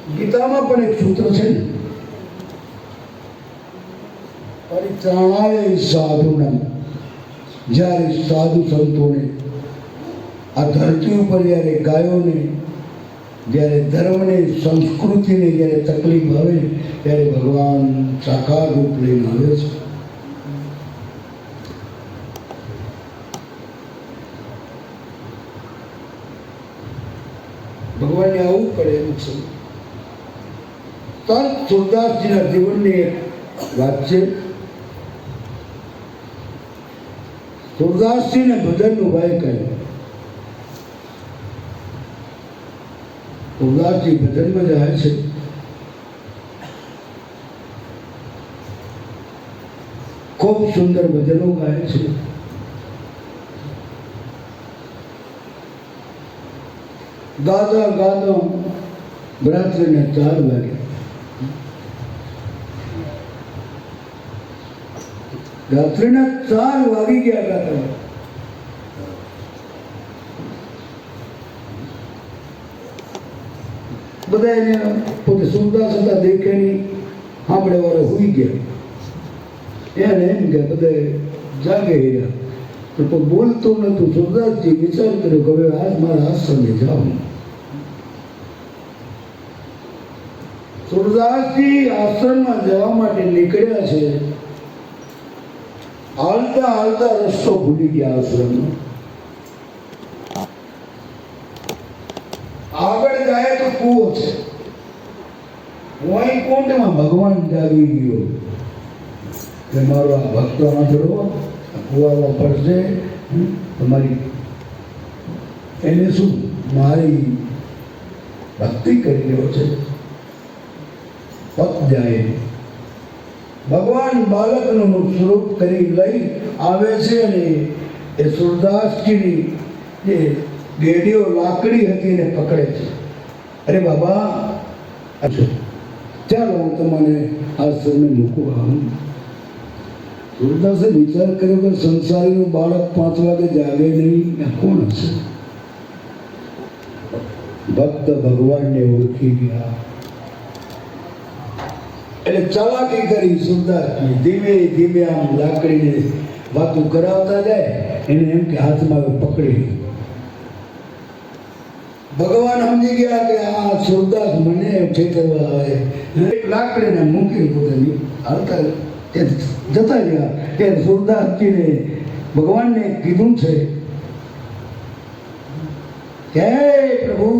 ગીતામાં પણ એક સૂત્ર છે ને, પરિત્રાણાય સાધુનામ. જ્યારે સાધુ સંતોને આ ધરતી ઉપર જ્યારે ગાયોને, જ્યારે ધર્મને, સંસ્કૃતિને જ્યારે તકલીફ આવે ત્યારે ભગવાન સાકાર રૂપ લઈને આવે છે. ભગવાનને આવવું પડે એમ છે. સંત સુરદાસજીના જીવનની એક વાત છે. સુરદાસજીને ભજનનું ગાય કહે. સુરદાસજી ભજનમાં જાય છે. ખૂબ સુંદર ભજનો ગાય છે. ગાતા ગાતા રાત્રિના 4 વાગે, રાત્રિના 4 વાગી ગયા ગાતા. બધા એને પોતે સુરદાસ હતા દેખે નહીં, આપણે વાળા હુઈ ગયા. એને એમ કે બધા જાગે ગયા. તો કોઈ બોલતો નતું. સુરદાસજી વિચાર કર્યો કે હવે આજ મારા આશ્રમે જાઉં. સુરદાસજી આશ્રમમાં જવા માટે નીકળ્યા છે. હાલતા હાલતા રસ્તો ભૂલી ગયા આશ્રમનો. આગળ જાય તો કૂવો છે. વૈકુંઠમાં ભગવાન જાગી ગયો કે મારો આ ભક્તો આંધળો કુવામાં પડશે. તમારી એને શું મારી ભક્તિ કરી રહ્યો છે. પત જાય. ભગવાન બાળકનું સ્વરૂપ કરી લઈ આવે છે અને એ સુરદાસજીની જે ગેડીઓ લાકડી હતી એને પકડે છે. અરે બાબા, ચાલો હું તમને આશ્રમે મૂકું આવું. સુરદાસે વિચાર કર્યો કે સંસારીનું બાળક 5 વાગે જાગે નહીં, કોણ હશે? ભક્ત ભગવાનને ઓળખી ગયા એટલે ચાલાકી કરી સુરદાસજી. ધીમે ધીમે આમ લાકડીને વાતો કરાવતા જાય. એને એમ કે હાથમાં પકડી. ભગવાન સમજી ગયા કે આ સુરદાસ મને ઠેકવા આવે. લાકડીને મૂકી પોતાની હાલતા જતા ગયા. કે સુરદાસજીને ભગવાનને કીધું છે હે પ્રભુ,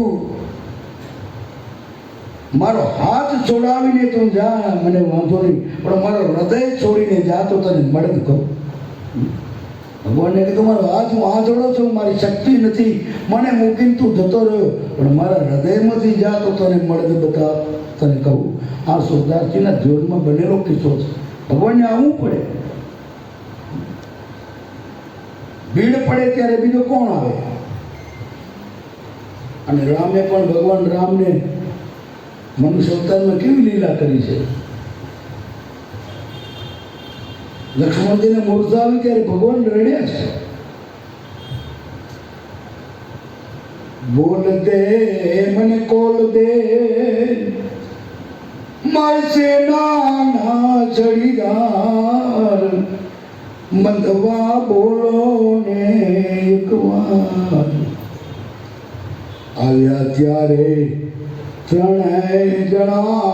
મારો હાથ છોડાવીને તું જા, મને વાંધો નહીં, પણ મારો હૃદય છોડીને જા તો તને મળદ કહું. ભગવાનને કીધું મારો હાથ હું આંધળો છું, મારી શક્તિ નથી, મને મૂકીને તું જતો રહ્યો, પણ મારા હૃદયમાંથી જા તો તને મળદ બતા તને કહું. આ સુરદાસજીના જીવનમાં બનેલો કિસ્સો છે. ભગવાનને આવવું પડે. ભીડ પડે ત્યારે બીજો કોણ આવે? અને રામે પણ ભગવાન રામને મનુષ્ય અવતારમાં કેવી લીલા કરી છે. લક્ષ્મણજીને મૂર્છા આવી ત્યારે ભગવાન રડ્યા છે. બોલ દે મને કોલ દે, મારી સેનાના ચડીદાર, મંદવા બોલો ને એકવાર. આવ્યા ત્યારે 3 જણા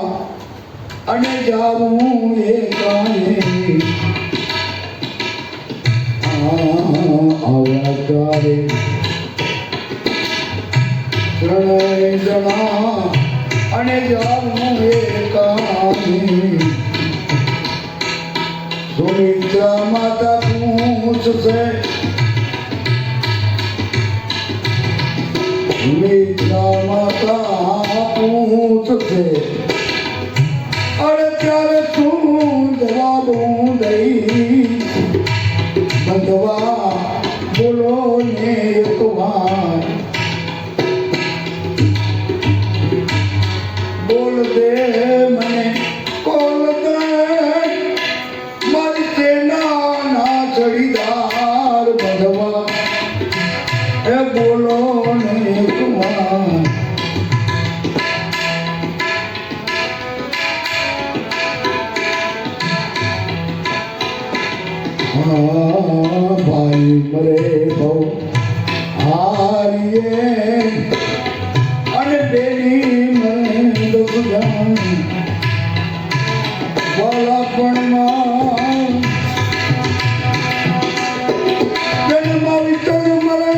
અને જાવું એકાને. આવ્યા ત્યારે 3 જણા અને જાવું એકાને. સુમિત્રા માતા પૂછશે, સુમિત્રા માતા પૂછશે, અરે ત્યારે શું જવાબ દઈશ? બંધવા બોલો ને એકવાર. બોલ દે મને કોલ દે, મારી સેનાના ચડીદાર, બંધવા એ બોલો ને એકવાર. ભાઈ મરે બહુ હારીએ અને બેની મને દુજાન વાલાપણમાં જન્મ વિતર મરે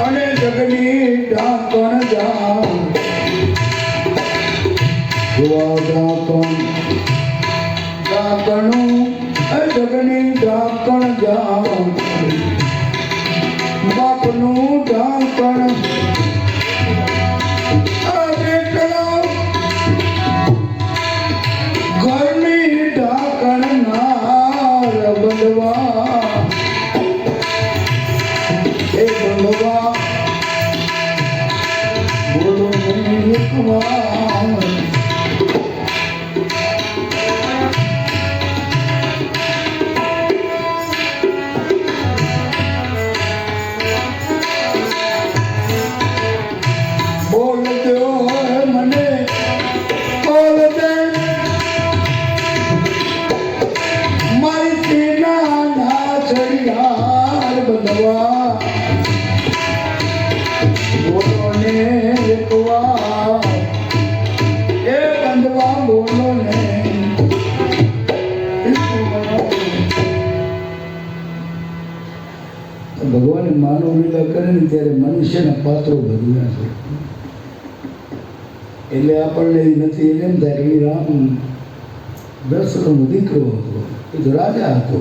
અને જગની ઢાંકણ જા ઢાંકણું જગની ઢાંકણ જા બાપનું ઢાંકણ ઘરની ઢાંકણ નાર બનવા એ બનવા બોલો ભગવાન માનવ લીલા કરે ને ત્યારે મનુષ્યના પાત્રો ભજવ્યા છે એટલે આપણને એ નથી એટલે એમ થાય કે એ રામ દશરથનો દીકરો હતો, એ તો રાજા હતો,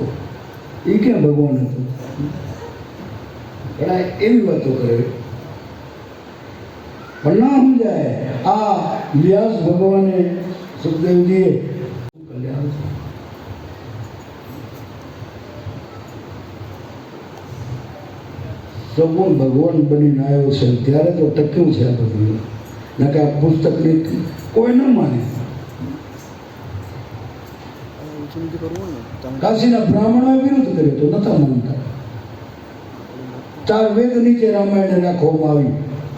એ ક્યાં ભગવાન હતો? ઘણા એવી વાતો કરે પણ ના સમજાય. આ વ્યાસ ભગવાને સુખદેવજીએ કલ્યાણ સગુણ ભગવાન બનીને આવ્યો છે ત્યારે તો ટક્યું છે આ બધું. ના કે આ પુસ્તકની કોઈ ન માને. કાશીના બ્રાહ્મણોએ વિરોધ કર્યો તો નતા માનતા. 4 વેદ નીચે રામાયણ રાખવામાં આવી.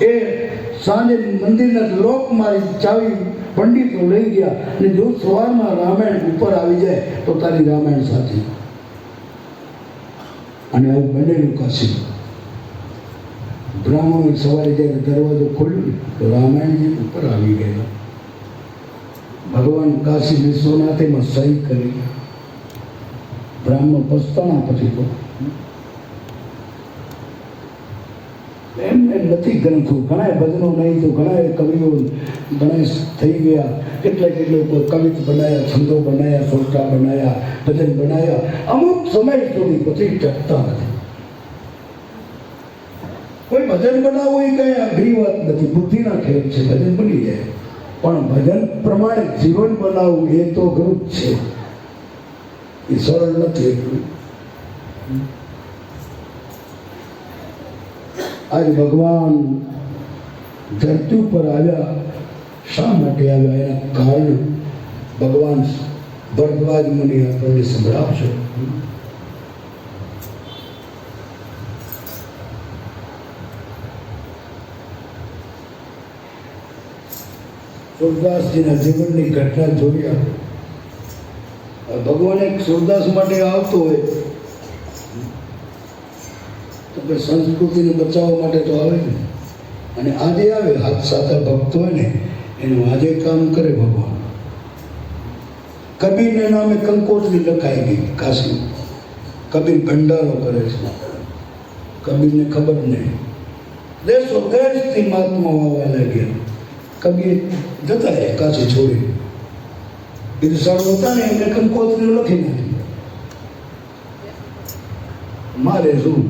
એ સાંજે મંદિરના લોક મારી ચાવી પંડિતો લઈ ગયા અને જો સવારમાં રામાયણ ઉપર આવી જાય તો તારી રામાયણ સાચી. અને આવું બનેલું કાશી. બ્રાહ્મણોએ સવારે જ્યારે દરવાજો ખોલ્યો તો રામાયણજી ઉપર આવી ગયા. ભગવાન કાશી વિશ્વનાથેમાં સહી કરી. બ્રાહ્મણ પસ્તાણા પછી તો એમને નથી ગણતું. ઘણા ભજનો નહીં તો ઘણા કવિઓ ઘણા થઈ ગયા. કેટલા કવિત બનાવ્યા, છંદો બનાવ્યા, સોટા બનાવ્યા, ભજન બનાવ્યા. અમુક સમય સુધી પછી ટકતા નથી. કોઈ ભજન બનાવવું એ કઈ અઘરી વાત નથી, બુદ્ધિના ખેલ છે. ભજન બની જાય પણ ભજન પ્રમાણે જીવન બનાવવું એ તો અઘરું જ છે. એ સરળ નથી એટલું. આજ ભગવાન ધરતી ઉપર આવ્યા. શા માટે આવ્યા એના કારણ ભગવાન ભરદ્વાજ મુનિ આપણને સંભળાવશો. સુરદાસજીના જીવનની ઘટના જોઈ આપણે. ભગવાન એક સુરદાસ માટે આવતો હોય તો કે સંસ્કૃતિને બચાવવા માટે તો આવે ને. અને આજે આવે હાથ સાચા ભક્ત હોય ને એનું આજે કામ કરે ભગવાન. કબીરને નામે કંકોત્રી લખાઈ ગઈ કાશી. કબીર ભંડારો કરે છે. કબીરને ખબર નહીં. દેશો દેશથી મહાત્માઓ આવવા લાગ્યા. કબીર જતા રહ્યા કાશી છોડી. ઈર્ષાળુ હતા ને એમને કંકોત્રીઓ લખી નાખી, મારે શું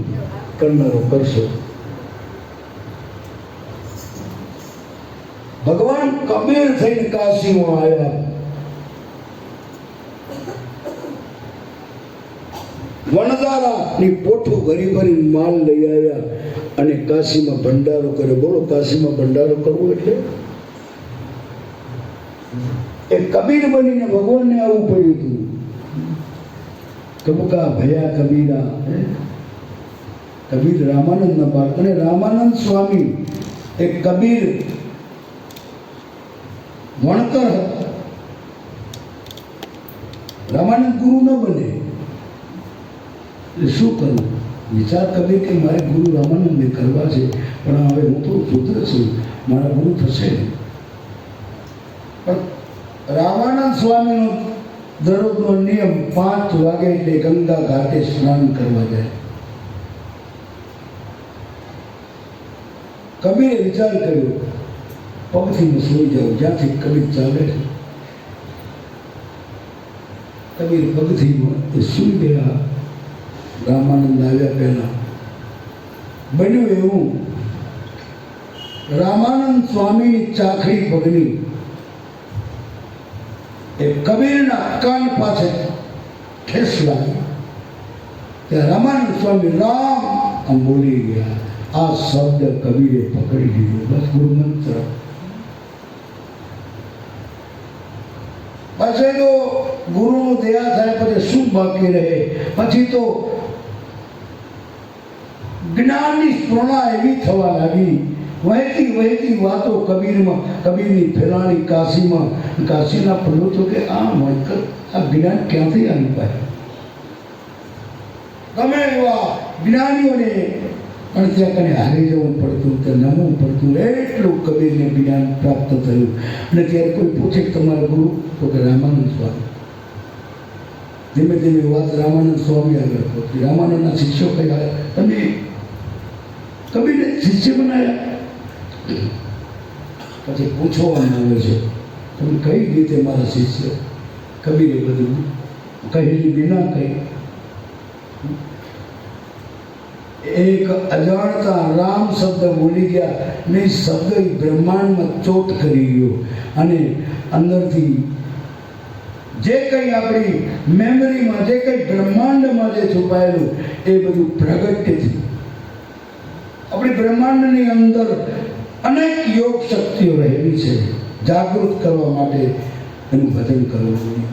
કરનારો કરશો. ભગવાન કબીર થઈને કાશીમાં આવ્યા. વણઝારાની પોઠું ભરી ભરી માલ લઈ આવ્યા અને કાશીમાં ભંડારો કર્યો. બોલો, કાશીમાં ભંડારો કરવો એટલે એ કબીર બનીને ભગવાનને આવવું પડ્યું હતું. કબકા ભયા કબીરા. કબીર રામાનંદના બાળક, અને રામાનંદ સ્વામી એ કબીર વણકર હતા. રામાનંદ ગુરુ ન બને શું કરવું? વિચાર કબીર કે મારે ગુરુ રામાનંદને કરવા છે, પણ હવે હું તો પુત્ર છું, મારા ગુરુ થશે નહીં. પણ રામાનંદ સ્વામીનો દરરોજનો નિયમ 5 વાગે એટલે ગંગા ઘાટે સ્નાન કરવા જાય. કબીરે વિચાર કર્યો, પગથી હું સૂઈ જાઉં, જ્યાંથી કબીર ચાલે. કબીર પગથી સૂઈ ગયા. રામાનંદ આવ્યા પહેલા બન્યું એવું, રામાનંદ સ્વામીની ચાખડી પગની એ કબીરના કાન પાસે ઠેસ લાગી. ત્યાં રામાનંદ સ્વામી રામ આમ બોલી ગયા. આ શબ્દ કબીરે પકડી લીધો. બસ ગુરુ મંત્ર. પછી તો ગુરુનું દયા થાય પછી શું બાકી રહે? પછી તો જ્ઞાનની સ્પૃહા એવી થવા લાગી. વહેતી વહેતી વાતો કબીરની ફેલાણી કાશીમાં. કાશીના પંડિતો કે આ જ્ઞાન ક્યાંથી આવી પાય? ગમે એવા જ્ઞાનીઓને પણ ત્યાં કને હારી જવું પડતું, ત્યાં નમવું પડતું. એટલું કબીરને જ્ઞાન પ્રાપ્ત થયું. અને ત્યારે કોઈ પૂછે કે તમારા ગુરુ, તો કે રામાનંદ સ્વામી. ધીમે ધીમે વાત રામાનંદ સ્વામી આગળ પહોંચી. રામાનંદના શિષ્યો કહ્યા, તમે કબીરને શિષ્ય બનાવ્યા? પછી પૂછવામાં આવે છે, તમે કઈ રીતે મારા શિષ્ય? કબીરે બધું કહેલી વિના કહી. એક અજાણતા રામ શબ્દ બોલી ગયા ને શબ્દ બ્રહ્માંડમાં ચોટ કરી ગયો, અને અંદરથી જે કંઈ આપણી મેમરીમાં, જે કંઈ બ્રહ્માંડમાં જે છુપાયેલું એ બધું પ્રગટ થયું. આપણી બ્રહ્માંડની અંદર અનેક યોગ શક્તિઓ રહેલી છે. જાગૃત કરવા માટે એનું ભજન કરવું જોઈએ.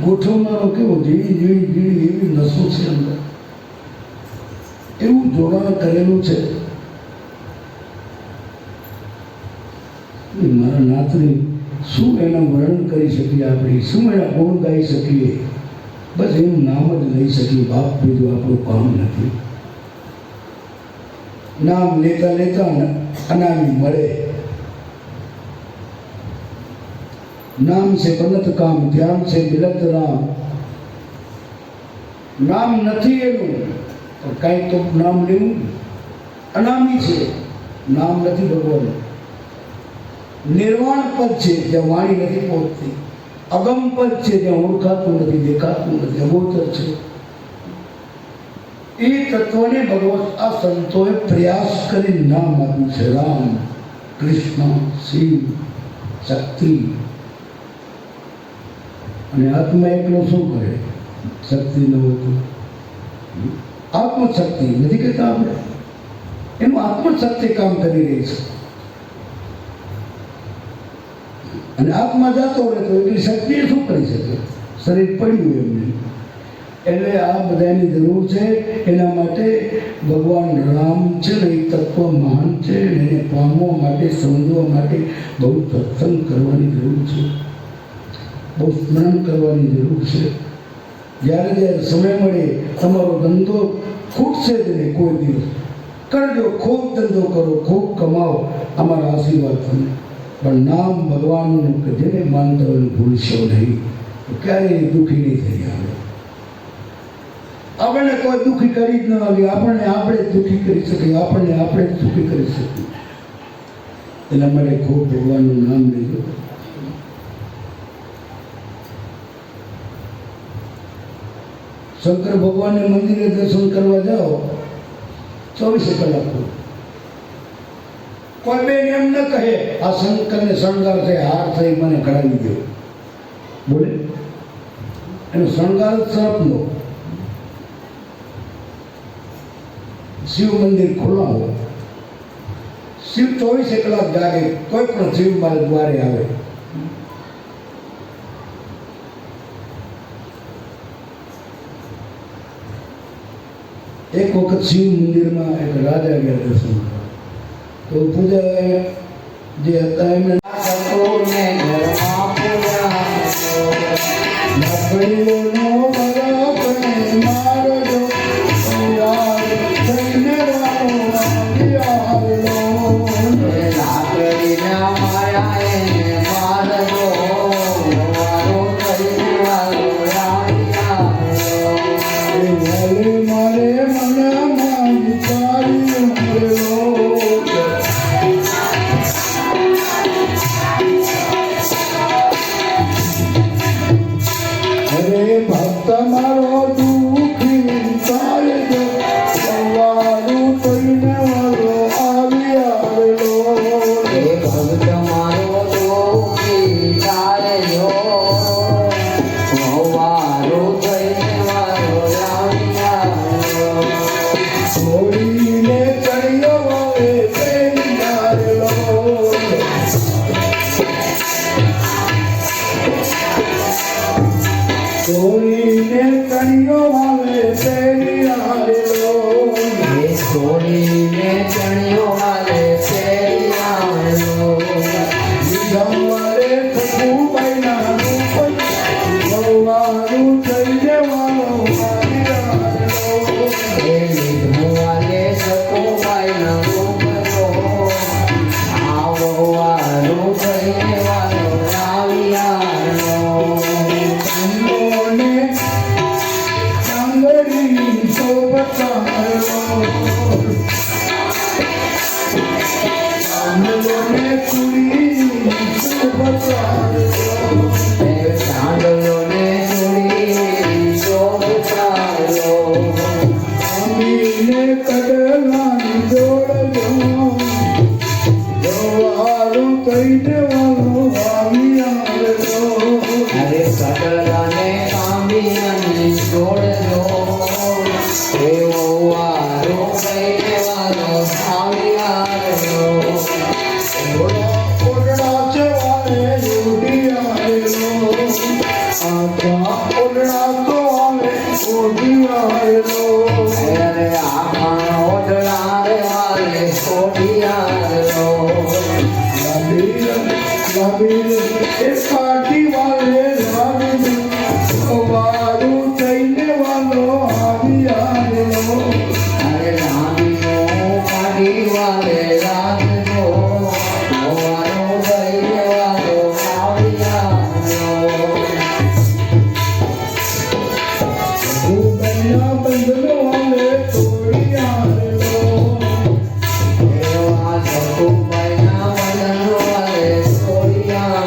ગોઠવનારો કેવો ઝીણી એવી નસો છે અંદર, એવું જોડાણ કરેલું છે. મારા નાથની શું એના વર્ણન કરી શકીએ આપણે? શું એના ગુણ ગાઈ શકીએ? બસ એનું નામ જ લઈ શકીએ. બાપ બીજું આપણું કામ નથી. નામ લેતા લેતા અનામી મળે. नाम से बनत काम, ध्यान से मिलत राम. नाम નથી એનું, પણ કાંઈ તો નામ લેવું. અનામી છે, નામ નથી ભગવાન. નિર્વાણ પદ છે, જ્યાં વાણી નથી પહોંચતી. અગમ પદ છે, જ્યાં ઓળખાતું નથી, દેખાતું નથી, અગોચર છે. એ તત્વને ભગવાન આ સંતોએ પ્રયાસ કરી નામ આપ્યું છે. રામ, કૃષ્ણ, શિવ, શક્તિ. અને આત્મા એકલો શું કરે? શક્તિ ન હોય તો આત્મશક્તિ નથી કહેતા આપણે, એનું આત્મશક્તિ કામ કરી રહી છે. અને આત્મા જાતો રહે તો એટલી શક્તિ શું કરી શકે? શરીર પડ્યું એમને. એટલે આ બધાની જરૂર છે. એના માટે ભગવાન રામ છે ને એ તત્વ મહાન છે. એને પામવા માટે, સમજવા માટે બહુ સત્સંગ કરવાની જરૂર છે, બહુ સ્મરણ કરવાની જરૂર છે. જ્યારે જ્યારે સમય મળે, તમારો ધંધો ખૂટશે જ નહીં કોઈ દિવસ. કરજો, ખૂબ ધંધો કરો, ખૂબ કમાઓ, અમારા આશીર્વાદ તમને. પણ નામ ભગવાનનું જેને માનતા હોય ભૂલશો નહીં, ક્યારેય દુઃખી નહીં થઈ આવે. આપણને કોઈ દુઃખી કરી જ ન આવી, આપણને આપણે જ દુઃખી કરી શકીએ, આપણને આપણે જ સુખી કરી શકીએ. એના માટે ખૂબ ભગવાનનું નામ લેજો. શંકર ભગવાનને મંદિરે દર્શન કરવા જાઓ 24 કલાક. કોઈ બેન એમ ન કહે આ શંકરને શણગાર છે, હાર થઈ મને કરાવી દો, બોલે એનો શણગાર જ સરપનો. શિવ મંદિર ખુલ્લા હોય, શિવ 24 કલાક જાગે, કોઈ પણ શિવ મારા દ્વારે આવે. એક વખત શિવ મંદિરમાં એક રાજા ગયા દર્શન કરવા, તો પૂજા જે હતા એમને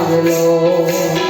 Hello.